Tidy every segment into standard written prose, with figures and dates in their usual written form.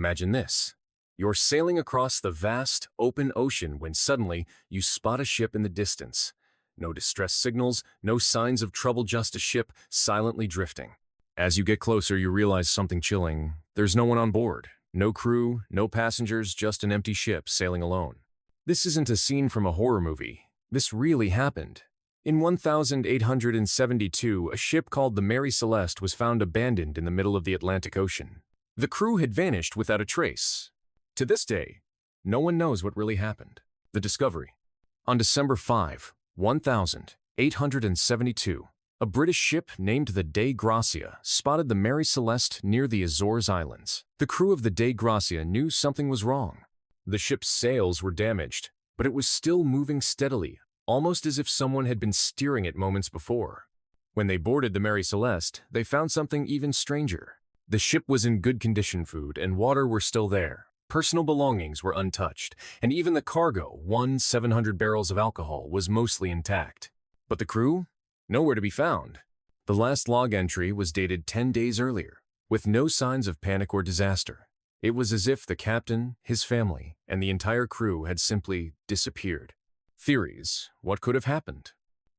Imagine this. You're sailing across the vast, open ocean when suddenly you spot a ship in the distance. No distress signals, no signs of trouble, just a ship silently drifting. As you get closer, you realize something chilling. There's no one on board. No crew, no passengers, just an empty ship sailing alone. This isn't a scene from a horror movie. This really happened. In 1872, a ship called the Mary Celeste was found abandoned in the middle of the Atlantic Ocean. The crew had vanished without a trace. To this day, no one knows what really happened. The discovery. On December 5, 1872, a British ship named the Dei Gracia spotted the Mary Celeste near the Azores Islands. The crew of the Dei Gracia knew something was wrong. The ship's sails were damaged, but it was still moving steadily, almost as if someone had been steering it moments before. When they boarded the Mary Celeste, they found something even stranger. The ship was in good condition, food and water were still there. Personal belongings were untouched, and even the cargo, 700 barrels of alcohol, was mostly intact. But the crew? Nowhere to be found. The last log entry was dated 10 days earlier, with no signs of panic or disaster. It was as if the captain, his family, and the entire crew had simply disappeared. Theories. What could have happened?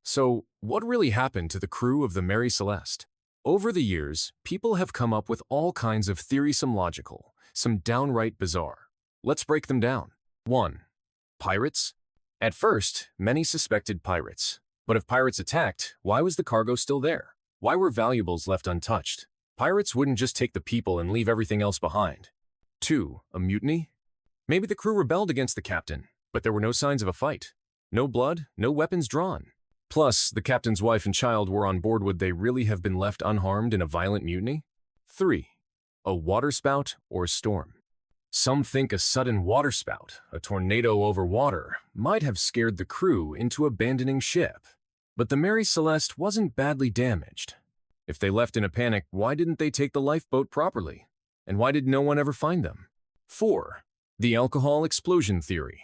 So, what really happened to the crew of the Mary Celeste? Over the years, people have come up with all kinds of theories, some logical, some downright bizarre. Let's break them down. 1. Pirates? At first, many suspected pirates. But if pirates attacked, why was the cargo still there? Why were valuables left untouched? Pirates wouldn't just take the people and leave everything else behind. 2. A mutiny? Maybe the crew rebelled against the captain, but there were no signs of a fight. No blood, no weapons drawn. Plus, the captain's wife and child were on board. Would they really have been left unharmed in a violent mutiny? 3. A waterspout or storm? Some think a sudden waterspout, a tornado over water, might have scared the crew into abandoning ship. But the Mary Celeste wasn't badly damaged. If they left in a panic, why didn't they take the lifeboat properly? And why did no one ever find them? 4. The alcohol explosion theory.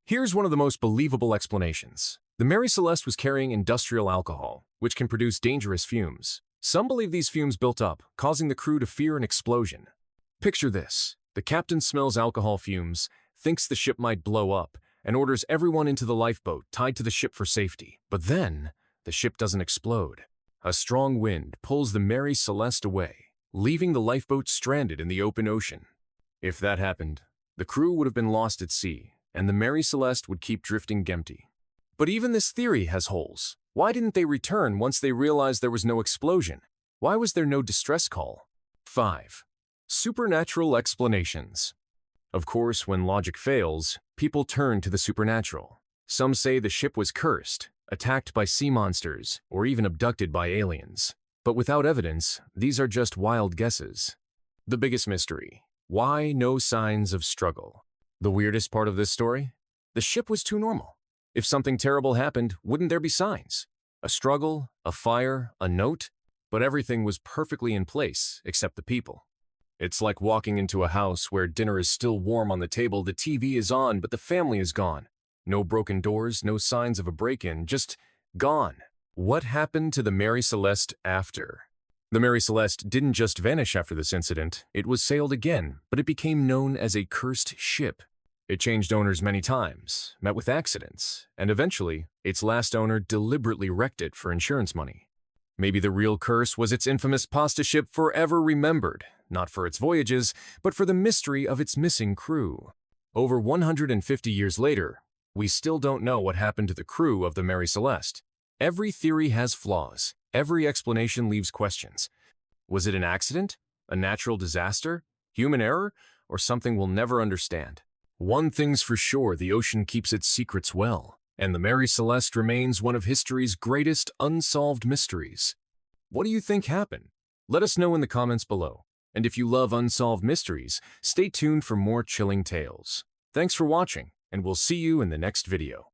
Here's one of the most believable explanations. The Mary Celeste was carrying industrial alcohol, which can produce dangerous fumes. Some believe these fumes built up, causing the crew to fear an explosion. Picture this. The captain smells alcohol fumes, thinks the ship might blow up, and orders everyone into the lifeboat tied to the ship for safety. But then, the ship doesn't explode. A strong wind pulls the Mary Celeste away, leaving the lifeboat stranded in the open ocean. If that happened, the crew would have been lost at sea, and the Mary Celeste would keep drifting empty. But even this theory has holes. Why didn't they return once they realized there was no explosion? Why was there no distress call? 5. Supernatural explanations. Of course, when logic fails, people turn to the supernatural. Some say the ship was cursed, attacked by sea monsters, or even abducted by aliens. But without evidence, these are just wild guesses. The biggest mystery. Why no signs of struggle? The weirdest part of this story? The ship was too normal. If something terrible happened, wouldn't there be signs? A struggle, a fire, a note? But everything was perfectly in place, except the people. It's like walking into a house where dinner is still warm on the table, the TV is on, but the family is gone. No broken doors, no signs of a break-in, just gone. What happened to the Mary Celeste after? The Mary Celeste didn't just vanish after this incident. It was sailed again, but it became known as a cursed ship. It changed owners many times, met with accidents, and eventually, its last owner deliberately wrecked it for insurance money. Maybe the real curse was its infamous pasta ship, forever remembered, not for its voyages, but for the mystery of its missing crew. Over 150 years later, we still don't know what happened to the crew of the Mary Celeste. Every theory has flaws. Every explanation leaves questions. Was it an accident? A natural disaster? Human error? Or something we'll never understand? One thing's for sure, the ocean keeps its secrets well, and the Mary Celeste remains one of history's greatest unsolved mysteries. What do you think happened? Let us know in the comments below. And if you love unsolved mysteries, stay tuned for more chilling tales. Thanks for watching, and we'll see you in the next video.